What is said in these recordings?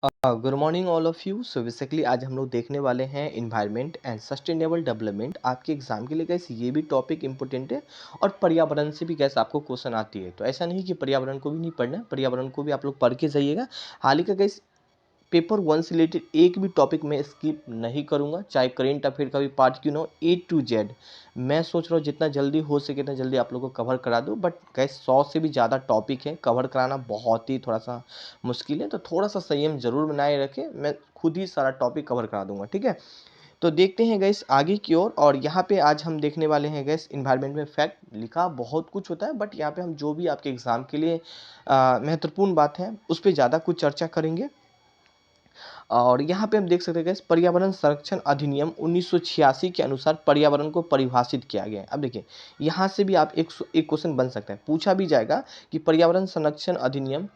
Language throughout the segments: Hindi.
Good morning all of you. So basically आज हम लोग देखने वाले हैं इन्वायरमेंट एंड सस्टेनेबल डेवलपमेंट। आपके एग्जाम के लिए गैस ये भी टॉपिक इंपॉर्टेंट है और पर्यावरण से भी गैस आपको क्वेश्चन आती है। तो ऐसा नहीं कि पर्यावरण को भी नहीं पढ़ना है, पर्यावरण को भी आप लोग पढ़ के जाइएगा। हाल ही का गैस पेपर वन से रिलेटेड एक भी टॉपिक मैं स्किप नहीं करूंगा, चाहे करेंट अफेयर का भी पार्ट क्यों ना हो, A to Z मैं सोच रहा हूँ जितना जल्दी हो सके इतना जल्दी आप लोगों को कवर करा दूँ। बट गैस 100 से भी ज़्यादा टॉपिक है, कवर कराना बहुत ही थोड़ा सा मुश्किल है, तो थोड़ा सा संयम जरूर बनाए रखें। मैं खुद ही सारा टॉपिक कवर करा दूंगा, ठीक है। तो देखते हैं गैस आगे की ओर। और यहाँ पे आज हम देखने वाले हैं गैस इन्वायरमेंट में फैक्ट लिखा बहुत कुछ होता है, बट यहाँ पे हम जो भी आपके एग्जाम के लिए महत्वपूर्ण बात है उस पर ज़्यादा कुछ चर्चा करेंगे। और यहाँ पे हम देख सकते हैं गैस पर्यावरण संरक्षण अधिनियम 1986 के अनुसार पर्यावरण को परिभाषित किया गया है। अब देखिए यहाँ से भी आप एक क्वेश्चन बन सकता है, पूछा भी जाएगा कि पर्यावरण संरक्षण अधिनियम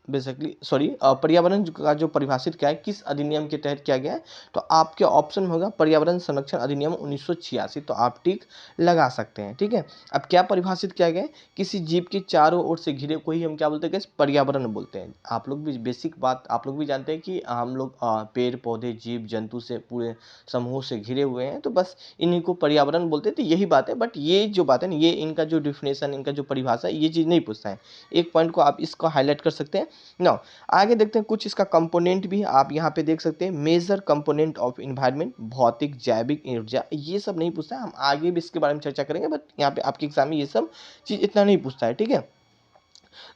बेसिकली पर्यावरण का जो परिभाषित किया है किस अधिनियम के तहत किया गया है। तो आपके ऑप्शन में होगा पर्यावरण संरक्षण अधिनियम 1986, तो आप टिक लगा सकते हैं, ठीक है। अब क्या परिभाषित किया गया है, किसी जीव के चारों ओर से घिरे को ही हम क्या बोलते हैं गैस, पर्यावरण बोलते हैं। आप लोग भी बेसिक बात आप लोग भी जानते हैं कि हम लोग पेड़ पौधे जीव जंतु से पूरे समूह से घिरे हुए हैं, तो बस इन्हीं को पर्यावरण बोलते हैं। तो यही बात है, बट ये जो बात है ना, ये इनका जो डिफिनेशन, इनका जो परिभाषा है, ये चीज़ नहीं पूछता है। एक पॉइंट को आप इसको हाईलाइट कर सकते हैं ना। आगे देखते हैं कुछ इसका कंपोनेंट भी आप यहाँ पे देख सकते हैं। मेजर कंपोनेंट ऑफ इन्वायरमेंट, भौतिक जैविक ऊर्जा, ये सब नहीं पूछता है। हम आगे भी इसके बारे में चर्चा करेंगे, बट यहाँ पे आपके एग्जाम में ये सब चीज़ इतना नहीं पूछता है, ठीक है।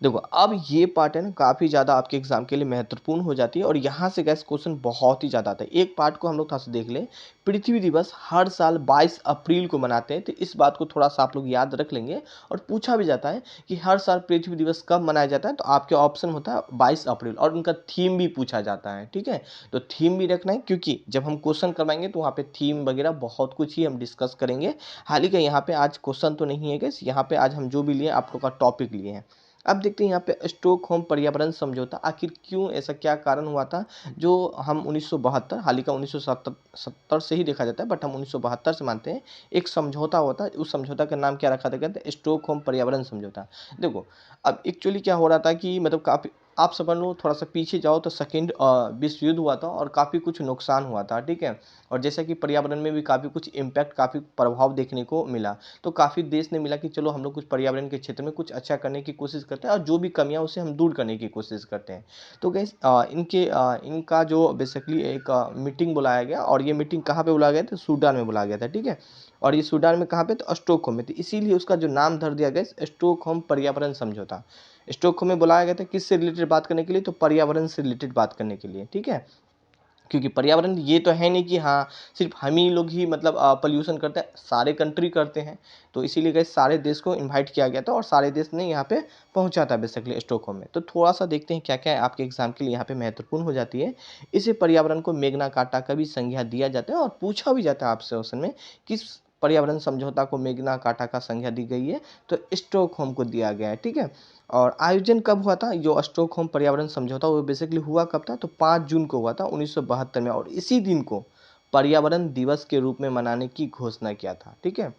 देखो अब ये पार्ट है ना काफ़ी ज़्यादा आपके एग्जाम के लिए महत्वपूर्ण हो जाती है, और यहाँ से गैस क्वेश्चन बहुत ही ज़्यादा आता है। एक पार्ट को हम लोग थोड़ा सा देख लें। पृथ्वी दिवस हर साल 22 अप्रैल को मनाते हैं, तो इस बात को थोड़ा सा आप लोग याद रख लेंगे। और पूछा भी जाता है कि हर साल पृथ्वी दिवस कब मनाया जाता है, तो आपके ऑप्शन होता है 22 अप्रैल, और उनका थीम भी पूछा जाता है, ठीक है। तो थीम भी रखना है, क्योंकि जब हम क्वेश्चन करवाएंगे तो वहाँ पे थीम वगैरह बहुत कुछ ही हम डिस्कस करेंगे। हाल ही का यहाँ पे आज क्वेश्चन तो नहीं है गैस, यहाँ पे आज हम जो भी लिए आप लोग का टॉपिक लिए हैं। अब देखते हैं यहाँ पे स्टॉकहोम पर्यावरण समझौता आखिर क्यों, ऐसा क्या कारण हुआ था जो हम 1972, हाल ही का 1970 से ही देखा जाता है, बट हम 1972 से मानते हैं। एक समझौता होता है, उस समझौता का नाम क्या रखा था, कहते हैं स्टॉकहोम पर्यावरण समझौता। देखो अब एक्चुअली क्या हो रहा था कि मतलब काफ़ी, आप समझ लो थोड़ा सा पीछे जाओ तो सेकेंड विश्व युद्ध हुआ था और काफ़ी कुछ नुकसान हुआ था, ठीक है। और जैसा कि पर्यावरण में भी काफ़ी कुछ इम्पैक्ट, काफ़ी प्रभाव देखने को मिला। तो काफ़ी देश ने मिला कि चलो हम लोग कुछ पर्यावरण के क्षेत्र में कुछ अच्छा करने की कोशिश करते हैं, और जो भी कमियां उसे हम दूर करने की कोशिश करते हैं। तो गैस इनका जो बेसिकली एक मीटिंग बुलाया गया, और ये मीटिंग कहाँ पे बुलाया गया था, सूडान में बुलाया गया था, ठीक है। और ये सूडान में कहाँ पे, तो स्टॉकहोम में, तो इसीलिए उसका जो नाम धर दिया गया स्टॉकहोम पर्यावरण समझौता। स्टॉकहोम में बुलाया गया था किससे रिलेटेड बात करने के लिए, तो पर्यावरण से रिलेटेड बात करने के लिए, ठीक है। क्योंकि पर्यावरण ये तो है नहीं कि हाँ सिर्फ हम ही लोग ही मतलब पोल्यूशन करते हैं, सारे कंट्री करते हैं। तो इसीलिए गए सारे देश को इनवाइट किया गया था, और सारे देश ने यहाँ पे पहुंचा था बेसिकली स्टॉकहोम में। तो थोड़ा सा देखते हैं क्या क्या है आपके एग्जाम के लिए यहाँ पे महत्वपूर्ण हो जाती है। इसे पर्यावरण को मेगना कार्टा का भी संज्ञा दिया जाता है, और पूछा भी जाता है आपसे क्वेश्चन में किस पर्यावरण समझौता को मेगना कार्टा का संज्ञा दी गई है, तो स्टॉकहोम को दिया गया है, ठीक है। और आयोजन कब हुआ था, जो स्टॉकहोम पर्यावरण समझौता वो बेसिकली हुआ कब था, तो 5 जून को हुआ था 1972 में, और इसी दिन को पर्यावरण दिवस के रूप में मनाने की घोषणा किया था, ठीक है।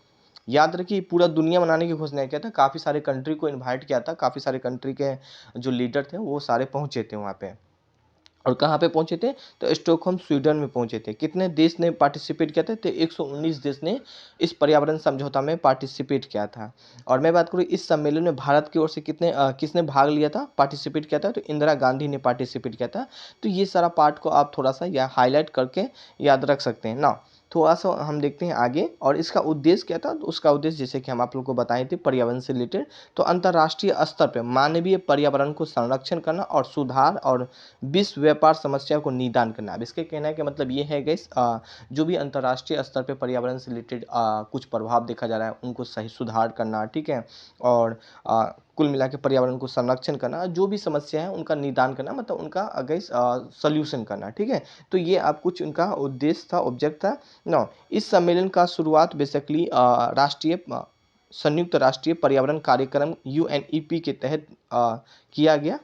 याद रखिए पूरा दुनिया मनाने की घोषणा किया था, काफ़ी सारे कंट्री को इनवाइट किया था, काफ़ी सारे कंट्री के जो लीडर थे वो सारे पहुंचे थे वहाँ पे। और कहाँ पे पहुंचे थे, तो स्टॉकहोम स्वीडन में पहुंचे थे। कितने देश ने पार्टिसिपेट किया था, तो 119 देश ने इस पर्यावरण समझौता में पार्टिसिपेट किया था। और मैं बात करूँ इस सम्मेलन में भारत की ओर से किसने भाग लिया था, पार्टिसिपेट किया था, तो इंदिरा गांधी ने पार्टिसिपेट किया था। तो ये सारा पार्ट को आप थोड़ा सा या हाईलाइट करके याद रख सकते हैं ना। थोड़ा सा हम देखते हैं आगे, और इसका उद्देश्य क्या था, तो उसका उद्देश्य जैसे कि हम आप लोग को बताए थे पर्यावरण से रिलेटेड, तो अंतर्राष्ट्रीय स्तर पर मानवीय पर्यावरण को संरक्षण करना और सुधार, और विश्व व्यापार समस्या को निदान करना। अब इसके कहने का मतलब ये है गैस जो भी अंतर्राष्ट्रीय स्तर पे पर्यावरण से रिलेटेड कुछ प्रभाव देखा जा रहा है उनको सही सुधार करना, ठीक है। और कुल मिला के पर्यावरण को संरक्षण करना, जो भी समस्या है उनका निदान करना, मतलब उनका गैस सोल्यूशन करना, ठीक है। तो ये आप कुछ उनका उद्देश्य था, ऑब्जेक्ट था ना। इस सम्मेलन का शुरुआत बेसिकली राष्ट्रीय संयुक्त राष्ट्रीय पर्यावरण कार्यक्रम UNEP के तहत किया गया।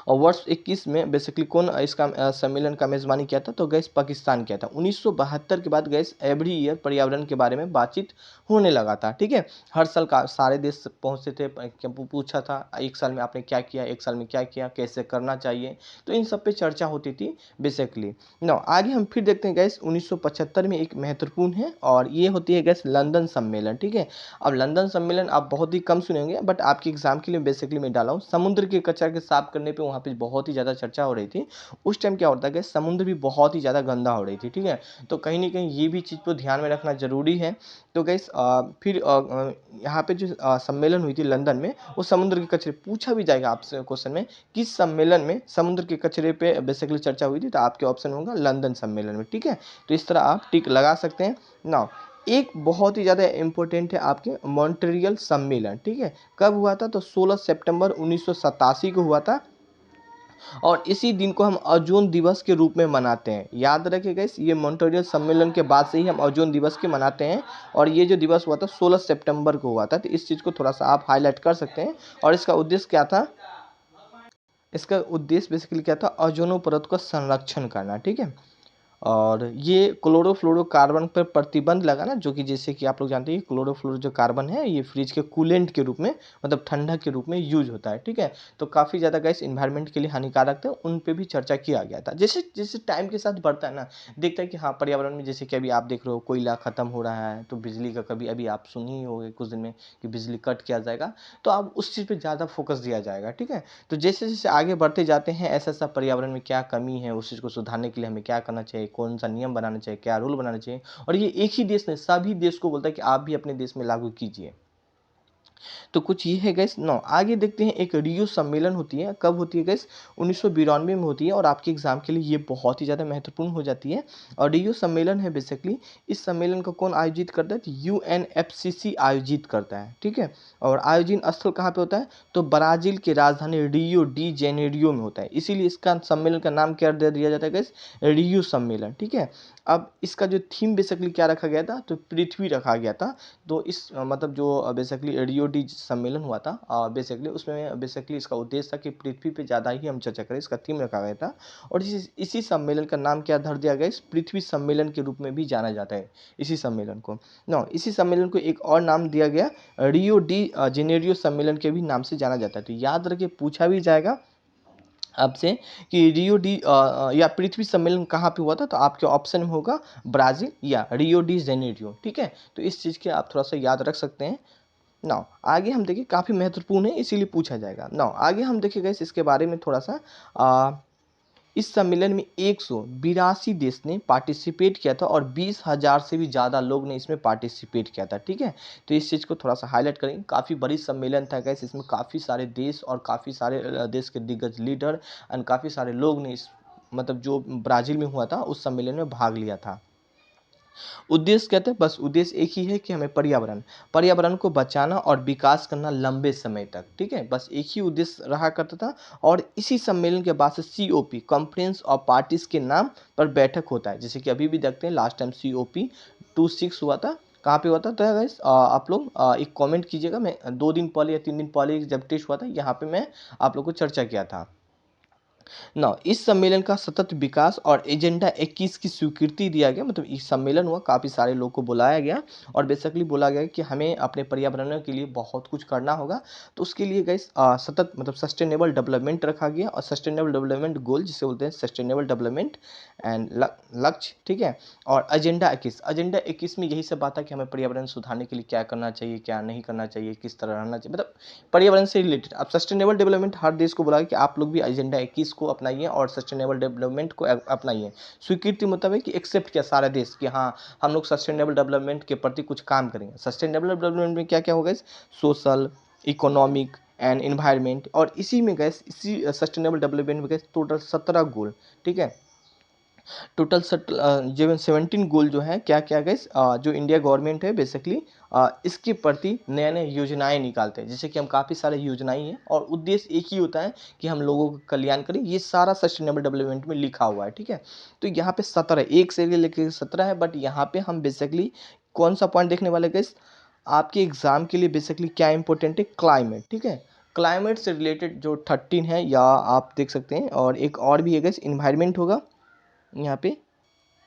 और वर्ष 21 में बेसिकली कौन इसका सम्मेलन का मेज़बानी किया था, तो गैस पाकिस्तान किया था। 1972 के बाद गैस एवरी ईयर पर्यावरण के बारे में बातचीत होने लगा था, ठीक है। हर साल का सारे देश पहुँचते थे, पूछा था एक साल में आपने क्या किया, एक साल में क्या किया, कैसे करना चाहिए, तो इन सब पे चर्चा होती थी बेसिकली। नाउ आगे हम फिर देखते हैं गैस 1975 में एक महत्वपूर्ण है और ये होती है गैस लंदन सम्मेलन, ठीक है। अब लंदन सम्मेलन आप बहुत ही कम सुनेंगे, बट आपके एग्जाम के लिए बेसिकली मैं डाला हूँ। समुद्र के कचरा के साफ करने पे वहाँ पे बहुत ही ज़्यादा चर्चा हो रही थी। उस टाइम क्या होता है कि समुद्र भी बहुत ही ज़्यादा गंदा हो रही थी, ठीक है। तो कहीं ना कहीं ये भी चीज़ को ध्यान में रखना जरूरी है। तो गैस फिर यहाँ पे जो सम्मेलन हुई थी लंदन में, वो समुद्र के कचरे पूछा भी जाएगा आपसे क्वेश्चन में, किस सम्मेलन में समुद्र के कचरे पे बेसिकली चर्चा हुई थी, तो आपके ऑप्शन होगा लंदन सम्मेलन में, ठीक है। तो इस तरह आप टिक लगा सकते हैं। नाउ एक बहुत ही ज़्यादा इम्पोर्टेंट है आपके मॉन्ट्रियल सम्मेलन, ठीक है। कब हुआ था, तो 16 सितंबर 1987 को हुआ था और इसी दिन को हम ओजोन दिवस के रूप में मनाते हैं। याद रखिएगा इस ये मॉन्ट्रियल सम्मेलन के बाद से ही हम ओजोन दिवस के मनाते हैं और ये जो दिवस हुआ था 16 सितंबर को हुआ था। तो इस चीज़ को थोड़ा सा आप हाईलाइट कर सकते हैं। और इसका उद्देश्य क्या था, इसका उद्देश्य बेसिकली क्या था, ओजोन परत का संरक्षण करना, ठीक है। और ये क्लोरोफ्लोरोकार्बन पर प्रतिबंध लगा ना, जो कि जैसे कि आप लोग जानते हैं क्लोरोफ्लोरो जो कार्बन है ये फ्रिज के कूलेंट के रूप में, मतलब ठंडक के रूप में यूज होता है, ठीक है। तो काफ़ी ज़्यादा गैस इन्वायरमेंट के लिए हानिकारक था, उन पे भी चर्चा किया गया था। जैसे जैसे टाइम के साथ बढ़ता है ना, देखता है कि हाँ पर्यावरण में, जैसे कि अभी आप देख रहे हो कोयला खत्म हो रहा है, तो बिजली का कभी अभी आप सुन ही होंगे कुछ दिन में कि बिजली कट किया जाएगा, तो अब उस चीज़ पर ज़्यादा फोकस दिया जाएगा, ठीक है। तो जैसे जैसे आगे बढ़ते जाते हैं, ऐसा ऐसा पर्यावरण में क्या कमी है, उस चीज़ को सुधारने के लिए हमें क्या करना चाहिए, कौन सा नियम बनाना चाहिए, क्या रूल बनाना चाहिए, और ये एक ही देश ने सभी देश को बोलता है कि आप भी अपने देश में लागू कीजिए। तो कुछ ये है गैस। नौ आगे देखते हैं, एक रियो सम्मेलन होती है, कब होती है गैस, 1992 में होती है और आपके एग्जाम के लिए ये बहुत ही ज़्यादा महत्वपूर्ण हो जाती है। और रियो सम्मेलन है बेसिकली, इस सम्मेलन को कौन आयोजित करता है, तो UNFCCC आयोजित करता है, ठीक है। और आयोजन स्थल कहाँ पे होता है, तो ब्राज़ील की राजधानी रियो डी जेनेरियो में होता है, इसीलिए इसका सम्मेलन का नाम क्या दे दिया जाता है गैस, रियो सम्मेलन, ठीक है। अब इसका जो थीम बेसिकली क्या रखा गया था, तो पृथ्वी रखा गया था। तो इस मतलब जो बेसिकली रियो डी सम्मेलन हुआ था बेसिकली, उसमें बेसिकली इसका उद्देश्य था कि पृथ्वी पे ज़्यादा ही हम चर्चा करें, इसका थीम रखा गया था। और इसी सम्मेलन का नाम क्या धर दिया गया, इस पृथ्वी सम्मेलन के रूप में भी जाना जाता है इसी सम्मेलन को। नो इसी सम्मेलन को एक और नाम दिया गया, रियो डी जेनेरियो सम्मेलन के भी नाम से जाना जाता है। तो याद रखिए पूछा भी जाएगा आपसे कि रियो डी या पृथ्वी सम्मेलन कहाँ पे हुआ था, तो आपके ऑप्शन में होगा ब्राज़ील या रियो डी जेनेरियो, ठीक है। तो इस चीज़ के आप थोड़ा सा याद रख सकते हैं। नाउ आगे हम देखिए, काफ़ी महत्वपूर्ण है इसीलिए पूछा जाएगा। नाउ आगे हम देखिएगा इसके बारे में थोड़ा सा इस सम्मेलन में 182 देश ने पार्टिसिपेट किया था और 20,000 से भी ज़्यादा लोग ने इसमें पार्टिसिपेट किया था, ठीक है। तो इस चीज़ को थोड़ा सा हाईलाइट करेंगे, काफ़ी बड़ी सम्मेलन था गैस, इसमें काफ़ी सारे देश और काफ़ी सारे देश के दिग्गज लीडर एंड काफ़ी सारे लोग ने इस मतलब जो ब्राज़ील में हुआ था उस सम्मेलन में भाग लिया था। उद्देश्य क्या था, बस उद्देश्य एक ही है कि हमें पर्यावरण को बचाना और विकास करना लंबे समय तक, ठीक है। बस एक ही उद्देश्य रहा करता था। और इसी सम्मेलन के बाद से COP कॉन्फ्रेंस ऑफ पार्टीज के नाम पर बैठक होता है, जैसे कि अभी भी देखते हैं लास्ट टाइम COP26 हुआ था, कहाँ पे हुआ था, तो गाइस आप लोग एक कमेंट कीजिएगा, मैं 2 दिन पहले या 3 दिन पहले जब टेस्ट हुआ था यहाँ पे मैं आप लोग को चर्चा किया था। ना इस सम्मेलन का सतत विकास और एजेंडा 21 की स्वीकृति दिया गया, मतलब इस सम्मेलन हुआ, काफ़ी सारे लोग को बुलाया गया और बेसिकली बोला गया कि हमें अपने पर्यावरण के लिए बहुत कुछ करना होगा। तो उसके लिए गैस सतत मतलब सस्टेनेबल डेवलपमेंट रखा गया और सस्टेनेबल डेवलपमेंट गोल जिसे बोलते हैं सस्टेनेबल डेवलपमेंट एंड लक्ष्य, ठीक है। और एजेंडा 21 में यही सब बात है कि हमें पर्यावरण सुधारने के लिए क्या करना चाहिए, क्या नहीं करना चाहिए, किस तरह रहना चाहिए, मतलब पर्यावरण से रिलेटेड। अब सस्टेनेबल डेवलपमेंट हर देश को बोला कि आप लोग भी एजेंडा 21 को अपनाइए और सस्टेनेबल डेवलपमेंट को अपनाइए। स्वीकृति मतलब है कि एक्सेप्ट किया सारे देश कि हाँ हम लोग सस्टेनेबल डेवलपमेंट के प्रति कुछ काम करेंगे। सस्टेनेबल डेवलपमेंट में क्या क्या होगा, सोशल, इकोनॉमिक एंड इन्वायरमेंट, और इसी में गैस इसी सस्टेनेबल डेवलपमेंट में गैस टोटल 17 गोल, ठीक है। टोटल जो 17 गोल जो है क्या क्या गैस, जो इंडिया गवर्नमेंट है बेसिकली इसके प्रति नए नए योजनाएं निकालते हैं, जैसे कि हम काफ़ी सारे योजनाएं हैं और उद्देश्य एक ही होता है कि हम लोगों का कल्याण करें, ये सारा सस्टेनेबल डेवलपमेंट में लिखा हुआ है, ठीक है। तो यहाँ पे 17 एक से लेकर 17 है, बट यहाँ पे हम बेसिकली कौन सा पॉइंट देखने वाले गैस, आपके एग्जाम के लिए बेसिकली क्या इंपॉर्टेंट है, क्लाइमेट, ठीक है। क्लाइमेट से रिलेटेड जो 13 है, या आप देख सकते हैं, और एक और भी है गाइस, इन्वायरमेंट होगा यहाँ पे,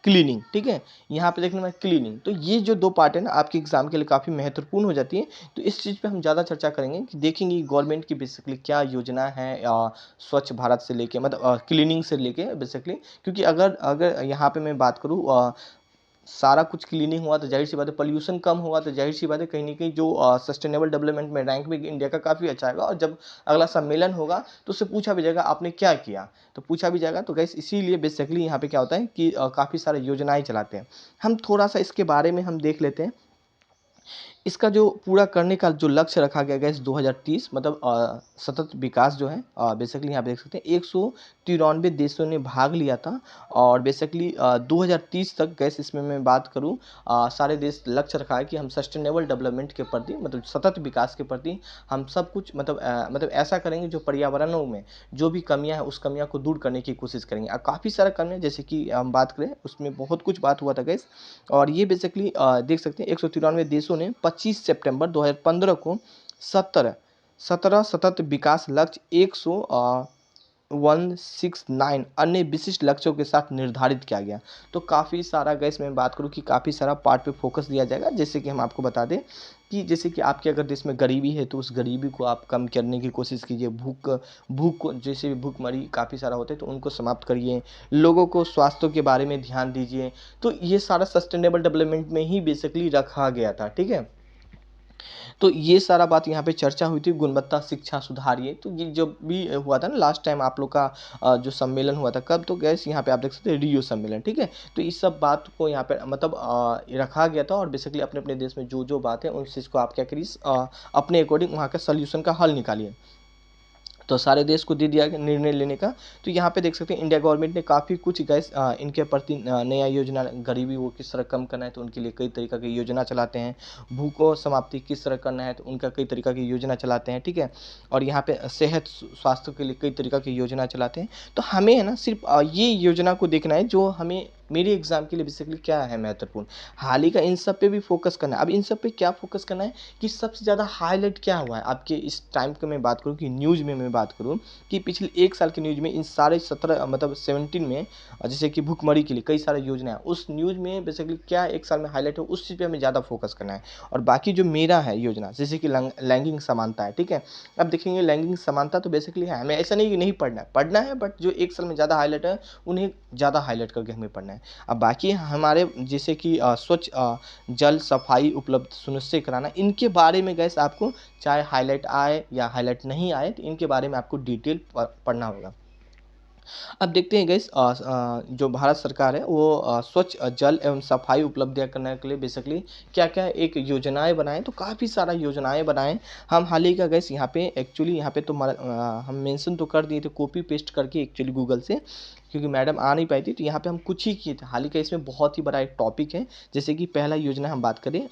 क्लीनिंग, ठीक है, यहाँ पे देखने में क्लीनिंग। तो ये जो दो पार्ट है ना, आपके एग्जाम के लिए काफ़ी महत्वपूर्ण हो जाती है। तो इस चीज़ पे हम ज़्यादा चर्चा करेंगे कि देखेंगे गवर्नमेंट की बेसिकली क्या योजना है, स्वच्छ भारत से लेके, मतलब क्लीनिंग से लेके बेसिकली। क्योंकि अगर अगर यहाँ पे मैं बात करूँ, सारा कुछ क्लीनिंग हुआ तो जाहिर सी बात है, पोल्यूशन कम हुआ तो जाहिर सी बात है, कहीं ना कहीं जो सस्टेनेबल डेवलपमेंट में रैंक भी इंडिया का काफ़ी अच्छा आएगा। और जब अगला सम्मेलन होगा तो उससे पूछा भी जाएगा आपने क्या किया, तो पूछा भी जाएगा। तो गैस इसीलिए बेसिकली यहाँ पे क्या होता है कि काफ़ी सारे योजनाएं चलाते हैं। हम थोड़ा सा इसके बारे में हम देख लेते हैं। इसका जो पूरा करने का जो लक्ष्य रखा गया गैस 2030, मतलब सतत विकास जो है, बेसिकली यहाँ पे देख सकते हैं 193 देशों ने भाग लिया था। और बेसिकली 2030 तक गैस, इसमें मैं बात करूँ, सारे देश लक्ष्य रखा है कि हम सस्टेनेबल डेवलपमेंट के प्रति, मतलब सतत विकास के प्रति हम सब कुछ, मतलब ऐसा करेंगे जो पर्यावरणों में जो भी कमियां हैं उस कमियां को दूर करने की कोशिश करेंगे। काफ़ी सारा कमियां, जैसे कि हम बात करें उसमें बहुत कुछ बात हुआ था गैस। और ये बेसिकली देख सकते हैं 193 देशों ने 25 सितंबर 2015 को 17 सतत विकास लक्ष्य 169 अन्य विशिष्ट लक्ष्यों के साथ निर्धारित किया गया। तो काफ़ी सारा गैस मैं बात करूं कि काफ़ी सारा पार्ट पे फोकस दिया जाएगा। जैसे कि हम आपको बता दें कि जैसे कि आपके अगर देश में गरीबी है तो उस गरीबी को आप कम करने की कोशिश कीजिए। भूख को, जैसे भी भूखमरी काफ़ी सारा होता है तो उनको समाप्त करिए। लोगों को स्वास्थ्य के बारे में ध्यान दीजिए। तो ये सारा सस्टेनेबल डेवलपमेंट में ही बेसिकली रखा गया था, ठीक है। तो ये सारा बात यहाँ पे चर्चा हुई थी, गुणवत्ता शिक्षा सुधारिए। तो ये जो भी हुआ था ना लास्ट टाइम आप लोग का, जो सम्मेलन हुआ था कब, तो गैस यहाँ पे आप देख सकते हैं रियो सम्मेलन, ठीक है। तो इस सब बात को यहाँ पे मतलब रखा गया था। और बेसिकली अपने अपने देश में जो जो बात है उस चीज़ को आप क्या करिए, अपने अकॉर्डिंग वहाँ का सोल्यूशन का हल निकालिए। तो सारे देश को दे दिया गया निर्णय लेने का। तो यहाँ पे देख सकते हैं इंडिया गवर्नमेंट ने काफ़ी कुछ गैस इनके प्रति नया योजना, गरीबी वो किस तरह कम करना है तो उनके लिए कई तरीक़ा की योजना चलाते हैं। भूखों समाप्ति किस तरह करना है तो उनका कई तरीक़ा की योजना चलाते हैं, ठीक है। और यहाँ पे सेहत स्वास्थ्य के लिए कई तरीक़ा की योजना चलाते हैं। तो हमें है ना सिर्फ ये योजना को देखना है जो हमें मेरे एग्जाम के लिए बेसिकली क्या है महत्वपूर्ण, हाल ही का इन सब पे भी फोकस करना है। अब इन सब पे क्या फोकस करना है कि सबसे ज़्यादा हाईलाइट क्या हुआ है आपके इस टाइम का, मैं बात करूँ कि न्यूज़ में मैं बात करूँ कि पिछले एक साल की न्यूज़ में इन सारे 17 मतलब 17 में, जैसे कि भुखमरी के लिए कई सारे योजना है, उस न्यूज़ में बेसिकली क्या एक साल में हाईलाइट हो उस चीज़ पे हमें ज़्यादा फोकस करना है। और बाकी जो मेरा है योजना, जैसे कि लैंगिक समानता है, ठीक है। अब देखेंगे लैंगिक समानता तो बेसिकली है, हमें ऐसा नहीं कि नहीं पढ़ना है, बट जो एक साल में ज़्यादा हाईलाइट है उन्हें ज़्यादा हाईलाइट करके हमें पढ़ना है। अब बाकी हमारे जैसे कि स्वच्छ जल सफाई उपलब्ध सुनिश्चित कराना, इनके बारे में गैस आपको चाहे हाईलाइट आए या हाईलाइट नहीं आए तो इनके बारे में आपको डिटेल पढ़ना होगा। अब देखते हैं गाइस, जो भारत सरकार है वो स्वच्छ जल एवं सफाई उपलब्ध करने के लिए बेसिकली क्या-क्या एक योजनाएं बनाएं, तो काफ़ी सारा योजनाएं बनाएं। हम हाल ही का गाइस यहाँ पे एक्चुअली यहाँ पे तो हम मेंशन तो कर दिए थे कॉपी पेस्ट करके एक्चुअली गूगल से, क्योंकि मैडम आ नहीं पाई थी। तो यहाँ पे हम कुछ ही किए थे, हाल ही का इसमें बहुत ही बड़ा एक टॉपिक है। जैसे कि पहला योजना हम बात करें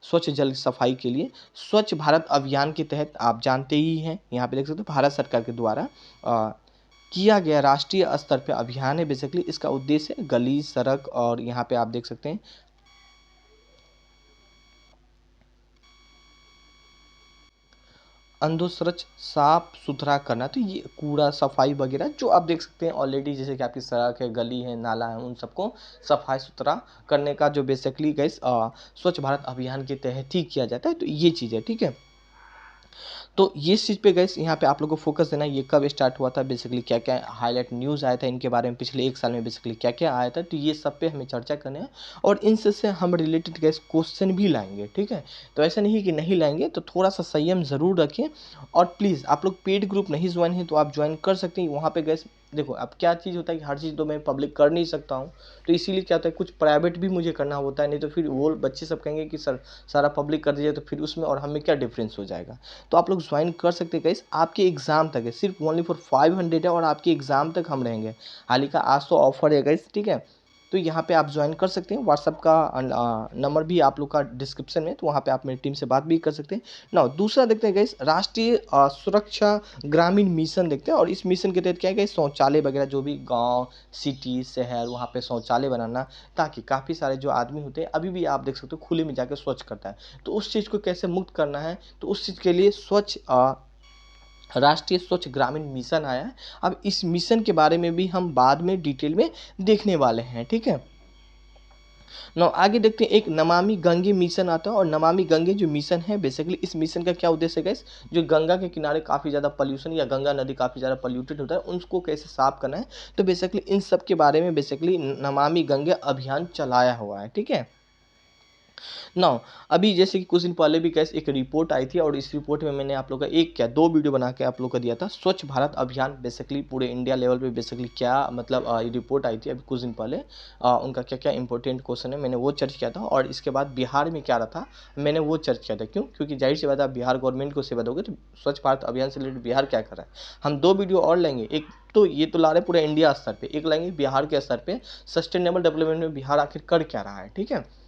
स्वच्छ जल सफाई के लिए, स्वच्छ भारत अभियान के तहत आप जानते ही हैं, यहाँ पे देख सकते हो भारत सरकार के द्वारा किया गया राष्ट्रीय स्तर पे अभियान है। बेसिकली इसका उद्देश्य है गली सड़क, और यहाँ पे आप देख सकते हैं अंधोसरच साफ सुथरा करना। तो ये कूड़ा सफाई वगैरह जो आप देख सकते हैं ऑलरेडी, जैसे कि आपकी सड़क है, गली है, नाला है, उन सबको सफाई सुथरा करने का जो बेसिकली गैस स्वच्छ भारत अभियान के तहत ही किया जाता है। तो ये चीज़ है, ठीक है। तो ये चीज़ पे गैस यहाँ पे आप लोगों को फोकस देना है, ये कब स्टार्ट हुआ था, बेसिकली क्या क्या हाईलाइट न्यूज़ आया था इनके बारे में, पिछले एक साल में बेसिकली क्या क्या आया था। तो ये सब पे हमें चर्चा करना है और इनसे से हम रिलेटेड गैस क्वेश्चन भी लाएंगे, ठीक है। तो ऐसा नहीं कि नहीं लाएंगे, तो थोड़ा सा संयम ज़रूर रखें। और प्लीज़ आप लोग पेड ग्रुप नहीं ज्वाइन है तो आप ज्वाइन कर सकते हैं वहाँ पे गैस। देखो अब क्या चीज़ होता है कि हर चीज़ तो मैं पब्लिक कर नहीं सकता हूँ, तो इसीलिए क्या होता है कुछ प्राइवेट भी मुझे करना होता है, नहीं तो फिर वो बच्चे सब कहेंगे कि सर सारा पब्लिक कर दीजिए, तो फिर उसमें और हमें क्या डिफरेंस हो जाएगा। तो आप लोग ज्वाइन कर सकते हैं गाइस, आपके एग्ज़ाम तक है, सिर्फ ओनली फॉर 500 है और आपके एग्ज़ाम तक हम रहेंगे। हाल ही का आज तो ऑफर है गाइस, ठीक है। तो यहाँ पे आप ज्वाइन कर सकते हैं, व्हाट्सअप का नंबर भी आप लोग का डिस्क्रिप्शन में, तो वहाँ पे आप मेरी टीम से बात भी कर सकते हैं ना। दूसरा देखते हैं गाइस, राष्ट्रीय सुरक्षा ग्रामीण मिशन देखते हैं। और इस मिशन के तहत क्या है गाइस, शौचालय वगैरह जो भी गांव सिटी शहर वहाँ पे शौचालय बनाना, ताकि काफ़ी सारे जो आदमी होते हैं अभी भी आप देख सकते हो खुले में जाकर स्वच्छ करता है। तो उस चीज़ को कैसे मुक्त करना है, तो उस चीज़ के लिए स्वच्छ राष्ट्रीय स्वच्छ ग्रामीण मिशन आया है। अब इस मिशन के बारे में भी हम बाद में डिटेल में देखने वाले हैं, ठीक है। ना आगे देखते हैं, एक नमामि गंगे मिशन आता है, और नमामि गंगे जो मिशन है बेसिकली इस मिशन का क्या उद्देश्य है गाइस, जो गंगा के किनारे काफ़ी ज़्यादा पॉल्यूशन या गंगा नदी काफ़ी ज़्यादा पॉल्यूटेड होता है उसको कैसे साफ करना है। तो बेसिकली इन सब के बारे में बेसिकली नमामि गंगे अभियान चलाया हुआ है, ठीक है। नाउ अभी जैसे कि कुछ दिन पहले भी कैसे एक रिपोर्ट आई थी, और इस रिपोर्ट में मैंने आप लोग का एक क्या दो वीडियो बना के आप लोग को दिया था, स्वच्छ भारत अभियान बेसिकली पूरे इंडिया लेवल पे बेसिकली क्या मतलब ये रिपोर्ट आई थी अभी कुछ दिन पहले, उनका क्या क्या इंपॉर्टेंट क्वेश्चन है मैंने वो चर्च किया था। और इसके बाद बिहार में क्या रहा था मैंने वो चर्च किया था। क्यों? क्योंकि जाहिर सी बात है, आप बिहार गवर्नमेंट को सेवा दोगे तो स्वच्छ भारत अभियान से रिलेटेड बिहार क्या कर रहा है। हम दो वीडियो और लेंगे, एक तो ये तो ला रहे पूरे इंडिया स्तर पे, एक लाएंगे बिहार के स्तर पे, सस्टेनेबल डेवलपमेंट में बिहार आखिर कर क्या रहा है, ठीक है।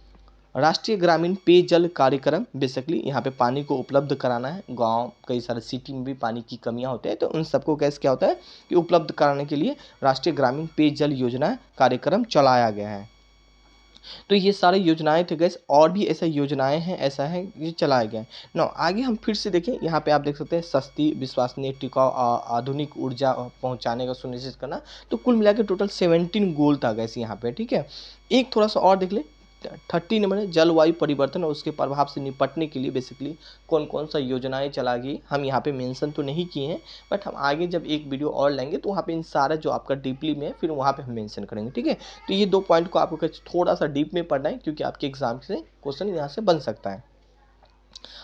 राष्ट्रीय ग्रामीण पेयजल कार्यक्रम बेसिकली यहाँ पे पानी को उपलब्ध कराना है। गांव कई सारे सिटी में भी पानी की कमियां होते हैं, तो उन सबको कैसे क्या होता है कि उपलब्ध कराने के लिए राष्ट्रीय ग्रामीण पेयजल योजना कार्यक्रम चलाया गया है। तो ये सारी योजनाएं थे गैस, और भी ऐसा योजनाएं हैं, ऐसा है ये चलाया गया है ना। आगे हम फिर से देखें, यहाँ पे आप देख सकते हैं सस्ती विश्वसनीय टिकाऊ आधुनिक ऊर्जा पहुंचाने का सुनिश्चित करना। तो कुल मिला के टोटल 17 गोल था गैस यहाँ पे, ठीक है। एक थोड़ा सा और देख ले, 30 नंबर है जलवायु परिवर्तन और उसके प्रभाव से निपटने के लिए बेसिकली कौन कौन सा योजनाएं चला गई, हम यहाँ पे मेंशन तो नहीं किए हैं, बट हम आगे जब एक वीडियो और लेंगे तो वहाँ पे इन सारा जो आपका डीपली में फिर वहाँ पे हम मेंशन करेंगे, ठीक है। तो ये दो पॉइंट को आपको थोड़ा सा डीप में पढ़ना है, क्योंकि आपके एग्जाम से क्वेश्चन यहाँ से बन सकता है।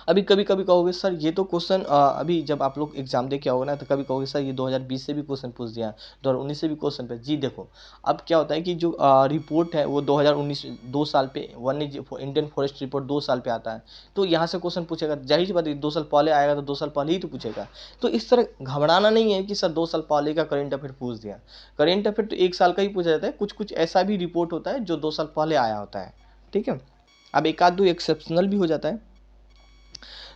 अभी कभी कभी कहोगे सर ये तो क्वेश्चन अभी जब आप लोग एग्जाम दे के आओगे ना, तो कभी कहोगे सर ये 2020 से भी क्वेश्चन पूछ दिया, 2019 से भी क्वेश्चन पे। जी देखो, अब क्या होता है कि जो रिपोर्ट है वो 2019 2 साल पे, वन इंडियन फॉरेस्ट रिपोर्ट 2 साल पे आता है, तो यहाँ से क्वेश्चन पूछेगा, जाहिर सी बात है 2 साल पहले आएगा तो 2 साल पहले ही तो पूछेगा। तो इस तरह घबराना नहीं है कि सर 2 साल पहले का करेंट अफेयर पूछ दिया। करेंट अफेयर तो 1 साल का ही पूछा जाता है, कुछ कुछ ऐसा भी रिपोर्ट होता है जो 2 साल पहले आया होता है, ठीक है। अब एक आध दो एक्सेप्शनल भी हो जाता है।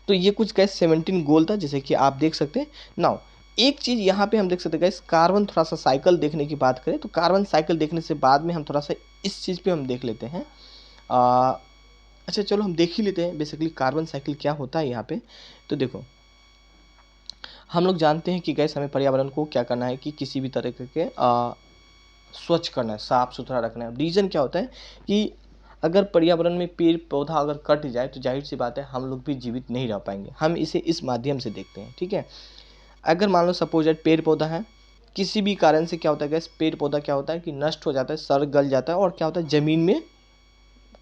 तो ये कुछ गैस 17 गोल था, जैसे कि आप देख सकते हैं। नाउ एक चीज़ यहाँ पे हम देख सकते हैं गैस, कार्बन थोड़ा सा साइकिल देखने की बात करें तो कार्बन साइकिल देखने से बाद में हम थोड़ा सा इस चीज़ पे हम देख लेते हैं। अच्छा चलो हम देख ही लेते हैं बेसिकली कार्बन साइकिल क्या होता है यहाँ पे। तो देखो, हम लोग जानते हैं कि गैस हमें पर्यावरण को क्या करना है कि किसी भी तरह के स्वच्छ करना है, साफ सुथरा रखना है। रीज़न क्या होता है कि अगर पर्यावरण में पेड़ पौधा अगर कट जाए तो जाहिर सी बात है हम लोग भी जीवित नहीं रह पाएंगे। हम इसे इस माध्यम से देखते हैं, ठीक है। अगर मान लो सपोज दैट पेड़ पौधा है, किसी भी कारण से क्या होता है गैस, पेड़ पौधा क्या होता है कि नष्ट हो जाता है, सड़ गल जाता है, और क्या होता है ज़मीन में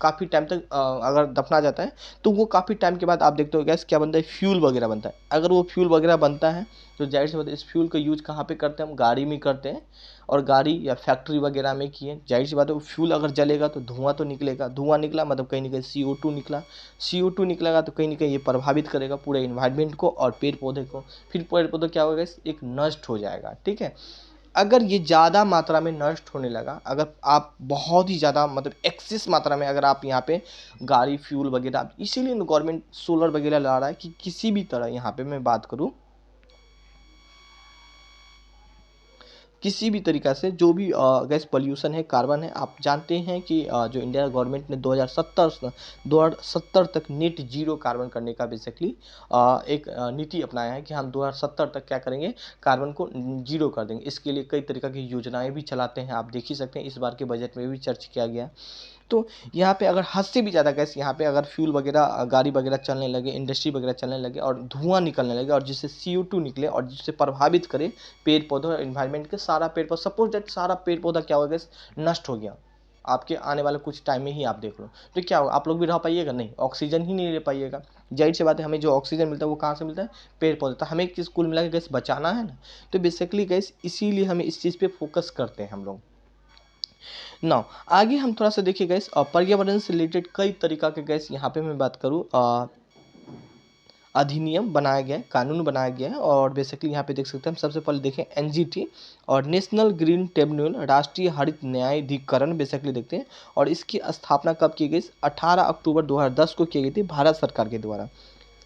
काफ़ी टाइम तक अगर दफना जाता है तो वो काफ़ी टाइम के बाद आप देखते हो गैस क्या बनता है, फ्यूल वगैरह बनता है। अगर वो फ्यूल वगैरह बनता है तो जाहिर सी बात है इस फ्यूल का यूज कहाँ पे करते हैं, हम गाड़ी में करते हैं, और गाड़ी या फैक्ट्री वगैरह में किए। जाहिर सी बात है वो फ्यूल अगर जलेगा तो धुआं तो निकलेगा, धुआं निकला मतलब कहीं ना कहीं CO2 निकला, CO2 निकलेगा तो कहीं ना कहीं ये प्रभावित करेगा पूरे इन्वायरमेंट को और पेड़ पौधे को। फिर पेड़ पौधे क्या होगा, एक नष्ट हो जाएगा, ठीक है। अगर ये ज़्यादा मात्रा में नष्ट होने लगा, अगर आप बहुत ही ज़्यादा मतलब एक्सेस मात्रा में अगर आप यहाँ पे गाड़ी फ्यूल वगैरह, इसीलिए गवर्नमेंट सोलर वगैरह ला रहा है कि किसी भी तरह यहाँ पे मैं बात करूँ, किसी भी तरीक़ा से जो भी गैस पॉल्यूशन है, कार्बन है, आप जानते हैं कि जो इंडिया गवर्नमेंट ने 2070 तक नेट जीरो कार्बन करने का बेसिकली एक नीति अपनाया है कि हम 2070 तक क्या करेंगे, कार्बन को जीरो कर देंगे। इसके लिए कई तरीक़ा की योजनाएं भी चलाते हैं, आप देख ही सकते हैं, इस बार के बजट में भी चर्च किया गया। तो यहाँ पे अगर हद से भी ज़्यादा गैस यहाँ पे अगर फ्यूल वगैरह गाड़ी वगैरह चलने लगे, इंडस्ट्री वगैरह चलने लगे और धुआं निकलने लगे, और जिससे CO2 निकले और जिससे प्रभावित करे पेड़ पौधों और इन्वायरमेंट के सारा पेड़ पौधा, सपोज दैट सारा पेड़ पौधा क्या हो गया, नष्ट हो गया, आपके आने वाले कुछ टाइम में ही आप देख लो, तो क्या होगा, आप लोग भी रह पाइएगा नहीं, ऑक्सीजन ही नहीं ले पाइएगा। जाहिर सी बात है, हमें जो ऑक्सीजन मिलता है वो कहाँ से मिलता है, पेड़ पौधे। तो हमें किस कुल मिला के गैस बचाना है ना, तो बेसिकली गैस इसीलिए हमें इस चीज़ पे फोकस करते हैं हम लोग। नाउ आगे हम थोड़ा सा देखिए गैस, पर्यावरण से रिलेटेड कई तरीका के गैस यहाँ पे मैं बात करूँ, अधिनियम बनाया गया है, कानून बनाया गया है, और बेसिकली यहाँ पे देख सकते हैं हम सबसे पहले देखें NGT और नेशनल ग्रीन ट्रिब्यूनल, राष्ट्रीय हरित न्यायाधिकरण बेसिकली देखते हैं। और इसकी स्थापना कब की गई, 18 अक्टूबर 2010 को की गई थी भारत सरकार के द्वारा।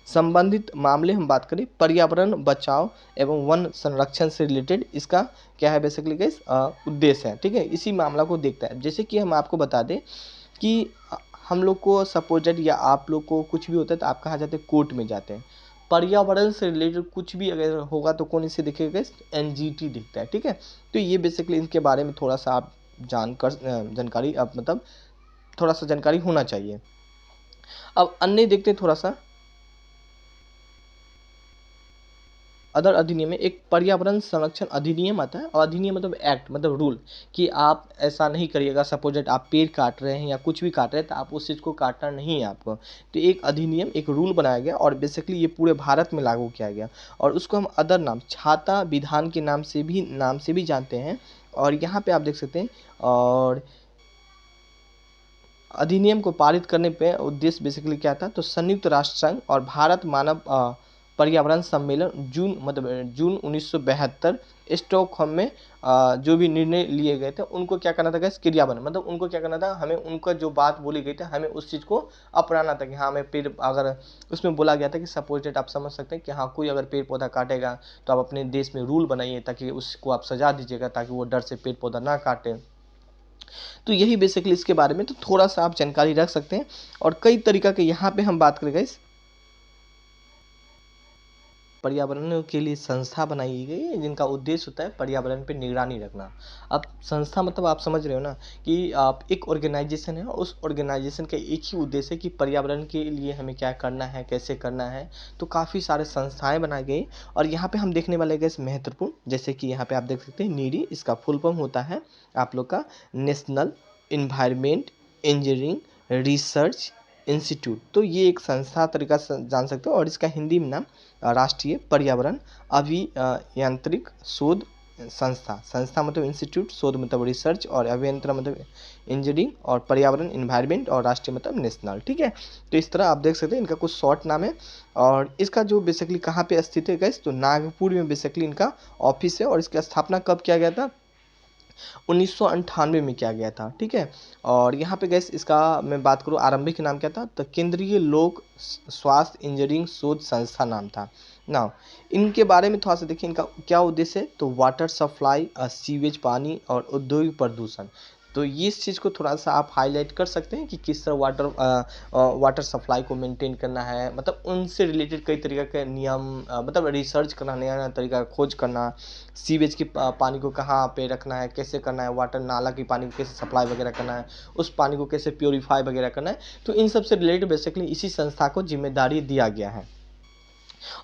संबंधित मामले हम बात करें, पर्यावरण बचाव एवं वन संरक्षण से रिलेटेड इसका क्या है बेसिकली गाइस उद्देश्य है, ठीक है। इसी मामला को देखता है। जैसे कि हम आपको बता दें कि हम लोग को सपोज या आप लोग को कुछ भी होता है तो आप कहाँ जाते हैं, कोर्ट में जाते हैं। पर्यावरण से रिलेटेड कुछ भी अगर होगा तो कौन इसे देखेगा, एनजीटी दिखता है, ठीक है। तो ये बेसिकली इनके बारे में थोड़ा सा आप जानकारी अब मतलब थोड़ा सा जानकारी होना चाहिए। अब अन्य देखते हैं थोड़ा सा अदर अधिनियम में एक पर्यावरण संरक्षण अधिनियम आता है, और अधिनियम मतलब एक्ट मतलब रूल, कि आप ऐसा नहीं करिएगा। सपोज दैट आप पेड़ काट रहे हैं या कुछ भी काट रहे हैं तो आप उस चीज़ को काटना नहीं है आपको। तो एक अधिनियम एक रूल बनाया गया और बेसिकली ये पूरे भारत में लागू किया गया, और उसको हम अदर नाम छाता विधान के नाम से भी जानते हैं। और यहाँ पे आप देख सकते हैं, और अधिनियम को पारित करने पे उद्देश्य बेसिकली क्या था, तो संयुक्त राष्ट्र संघ और भारत मानव पर्यावरण सम्मेलन जून 1972 स्टॉकहोम में जो भी निर्णय लिए गए थे उनको क्या करना था गैस, क्रियान्वयन, मतलब उनको क्या करना था, हमें उनका जो बात बोली गई थी हमें उस चीज़ को अपनाना था, कि हाँ हमें पेड़, अगर उसमें बोला गया था कि सपोज डेट आप समझ सकते हैं कि हाँ कोई अगर पेड़ पौधा काटेगा तो आप अपने देश में रूल बनाइए ताकि उसको आप सजा दीजिएगा, ताकि वो डर से पेड़ पौधा ना काटे। तो यही बेसिकली इसके बारे में तो थोड़ा सा आप जानकारी रख सकते हैं। और कई तरीका के यहाँ पे हम बात करेंगे, इस पर्यावरण के लिए संस्था बनाई गई है जिनका उद्देश्य होता है पर्यावरण पे निगरानी रखना। अब संस्था मतलब आप समझ रहे हो ना, कि आप एक ऑर्गेनाइजेशन है और उस ऑर्गेनाइजेशन का एक ही उद्देश्य है कि पर्यावरण के लिए हमें क्या करना है, कैसे करना है। तो काफ़ी सारे संस्थाएं बनाई गई, और यहाँ पे हम देखने वाले गए महत्वपूर्ण, जैसे कि यहाँ पे आप देख सकते हैं नीडी, इसका फुल फॉर्म होता है आप लोग का national environment engineering research institute. तो ये एक संस्था तरीका से जान सकते हो, और इसका हिंदी में नाम राष्ट्रीय पर्यावरण अभियांत्रिक शोध संस्था। संस्था मतलब इंस्टीट्यूट, शोध मतलब रिसर्च, और अभियंत्रण मतलब इंजीनियरिंग, और पर्यावरण इन्वायरमेंट, और राष्ट्रीय मतलब नेशनल, ठीक है। तो इस तरह आप देख सकते हैं इनका कुछ शॉर्ट नाम है। और इसका जो बेसिकली कहाँ पे स्थित है गैस, तो नागपुर में बेसिकली इनका ऑफिस है, और इसकी स्थापना कब किया गया था, 1998 में किया गया था, ठीक है। और यहाँ पे गैस इसका मैं बात करूँ आरंभिक नाम क्या था, तो केंद्रीय लोक स्वास्थ्य इंजीनियरिंग शोध संस्था नाम था ना। इनके बारे में थोड़ा सा देखिए, इनका क्या उद्देश्य है, तो वाटर सप्लाई, सीवेज पानी, और औद्योगिक प्रदूषण। तो ये इस चीज़ को थोड़ा सा आप हाईलाइट कर सकते हैं कि किस तरह वाटर सप्लाई को मेंटेन करना है, मतलब उनसे रिलेटेड कई तरीके के नियम, मतलब रिसर्च करना, नया नया तरीका का खोज करना, सीवेज के पानी को कहाँ पे रखना है, कैसे करना है, वाटर नाला के पानी को कैसे सप्लाई वगैरह करना है, उस पानी को कैसे प्योरीफाई वगैरह करना है। तो इन सब से रिलेटेड बेसिकली इसी संस्था को जिम्मेदारी दिया गया है।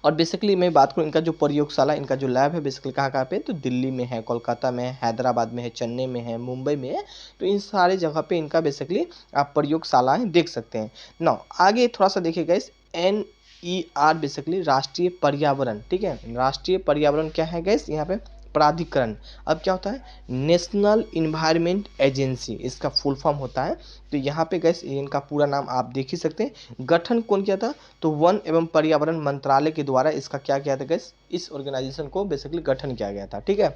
और बेसिकली मैं बात करूँ इनका जो प्रयोगशाला, इनका जो लैब है बेसिकली कहाँ कहाँ पे, तो दिल्ली में है, कोलकाता में है, हैदराबाद में है, चेन्नई में है, मुंबई में है। तो इन सारे जगह पे इनका बेसिकली आप प्रयोगशालाएं देख सकते हैं ना। आगे थोड़ा सा देखिएगा, इस NER बेसिकली राष्ट्रीय पर्यावरण, ठीक है। राष्ट्रीय पर्यावरण क्या है गैस, यहाँ पे प्राधिकरण। अब क्या होता है, नेशनल इन्वायरमेंट एजेंसी इसका फुल फॉर्म होता है। तो यहाँ पे गैस इनका पूरा नाम आप देख ही सकते हैं। गठन कौन किया था, तो वन एवं पर्यावरण मंत्रालय के द्वारा इसका क्या किया था गैस, इस ऑर्गेनाइजेशन को बेसिकली गठन किया गया था, ठीक है।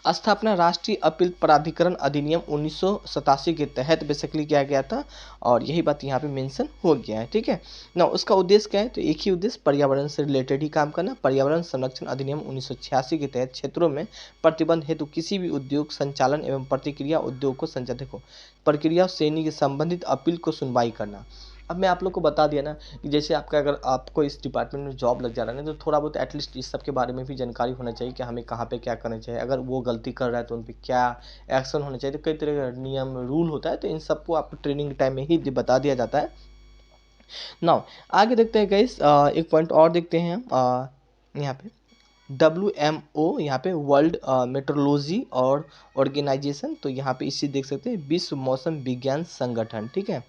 स्थापना राष्ट्रीय अपील प्राधिकरण अधिनियम 1987 के तहत बेसिकली किया गया था, और यही बात यहाँ पे मेंशन हो गया है, ठीक है ना। उसका उद्देश्य क्या है, तो एक ही उद्देश्य, पर्यावरण से रिलेटेड ही काम करना। पर्यावरण संरक्षण अधिनियम 1986 के तहत क्षेत्रों में प्रतिबंध हेतु किसी भी उद्योग संचालन एवं प्रतिक्रिया उद्योग को संचालित देखो प्रक्रिया श्रेणी के संबंधित अपील को सुनवाई करना। अब मैं आप लोग को बता दिया ना कि जैसे आपका अगर आपको इस डिपार्टमेंट में जॉब लग जा रहा है ना, तो थोड़ा बहुत एटलीस्ट इस सब के बारे में भी जानकारी होना चाहिए कि हमें कहाँ पे क्या करना चाहिए, अगर वो गलती कर रहा है तो उन पर क्या एक्शन होना चाहिए। तो कई तरह का नियम रूल होता है, तो इन सबको आपको ट्रेनिंग टाइम में ही बता दिया जाता है। नाउ आगे देखते हैं गाइस, एक पॉइंट और देखते हैं हम यहाँ पे WMO, यहाँ पे वर्ल्ड मेट्रोलॉजी और ऑर्गेनाइजेशन। तो यहाँ पे इसी देख सकते हैं विश्व मौसम विज्ञान संगठन, ठीक है।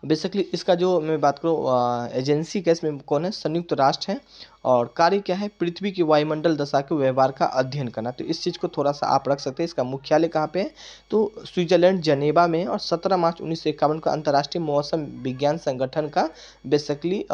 बेसिकली इसका जो मैं बात करूँ एजेंसी का, इसमें कौन है, संयुक्त राष्ट्र है। और कार्य क्या है, पृथ्वी की वायुमंडल दशा के व्यवहार का अध्ययन करना। तो इस चीज़ को थोड़ा सा आप रख सकते हैं। इसका मुख्यालय कहाँ पे है, तो स्विट्जरलैंड जनेवा में है, और 17 मार्च 1951 को अंतर्राष्ट्रीय मौसम विज्ञान संगठन का बेसिकली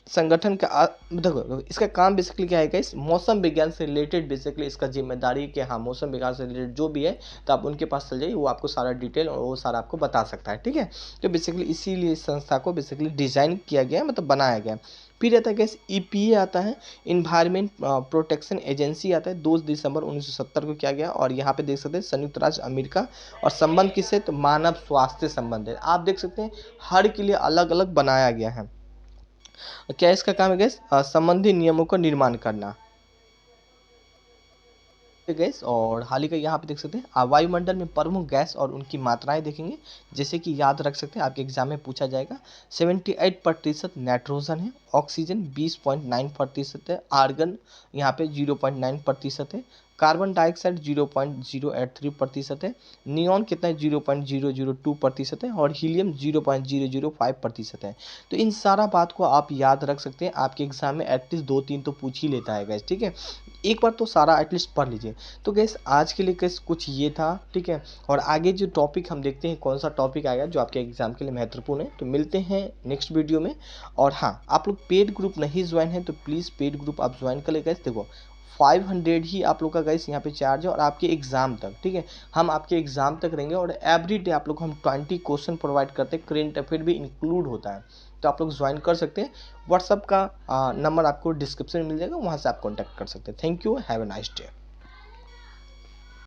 संगठन का देखो इसका काम बेसिकली क्या है गाइस, मौसम विज्ञान से रिलेटेड बेसिकली इसका जिम्मेदारी कि हाँ मौसम विज्ञान से रिलेटेड जो भी है तो आप उनके पास चल जाइए, वो आपको सारा डिटेल और वो सारा आपको बता सकता है, ठीक है। तो बेसिकली इसीलिए इस संस्था को बेसिकली डिजाइन किया गया, मतलब बनाया गया। फिर आता है गैस EPA आता है, इन्वायरमेंट प्रोटेक्शन एजेंसी आता है, 2 दिसंबर 1970 को किया गया। और यहाँ पे देख सकते हैं संयुक्त राज्य अमेरिका। और संबंध किससे, तो मानव स्वास्थ्य संबंध है। आप देख सकते हैं हर के लिए अलग अलग बनाया गया है। क्या इसका काम है गैस, संबंधी नियमों का निर्माण करना। गैस और हाल ही का यहाँ पे देख सकते हैं वायुमंडल में प्रमुख गैस और उनकी मात्राएं देखेंगे, जैसे कि याद रख सकते हैं आपके एग्जाम में पूछा जाएगा। 78% नाइट्रोजन है, ऑक्सीजन 20.9% है, आर्गन यहाँ पे 0.9% है, कार्बन डाइऑक्साइड 0.083% है, नियॉन कितना है 0.002% है, और हीलियम 0.005% है। तो इन सारा बात को आप याद रख सकते हैं, आपके एग्जाम में एटलीस्ट 2-3 तो पूछ ही लेता है गैस, ठीक है। एक बार तो सारा एटलीस्ट पढ़ लीजिए। तो गैस आज के लिए गैस कुछ ये था, ठीक है। और आगे जो टॉपिक हम देखते हैं कौन सा टॉपिक आएगा जो आपके एग्जाम के लिए महत्वपूर्ण है। तो मिलते हैं नेक्स्ट वीडियो में। और हाँ, आप लोग पेड ग्रुप नहीं ज्वाइन है तो प्लीज़ पेड ग्रुप आप ज्वाइन कर ले गैस। देखो 500 ही आप लोग का गैस यहाँ पे चार्ज है, और आपके एग्जाम तक, ठीक है। हम आपके एग्जाम तक रहेंगे, और एवरी डे आप लोग को हम 20 क्वेश्चन प्रोवाइड करते हैं, करेंट अफेयर भी इंक्लूड होता है। तो आप लोग ज्वाइन कर सकते हैं। व्हाट्सअप का नंबर आपको डिस्क्रिप्शन में मिल जाएगा, वहाँ से आप कॉन्टैक्ट कर सकते हैं। Thank you, have a nice day.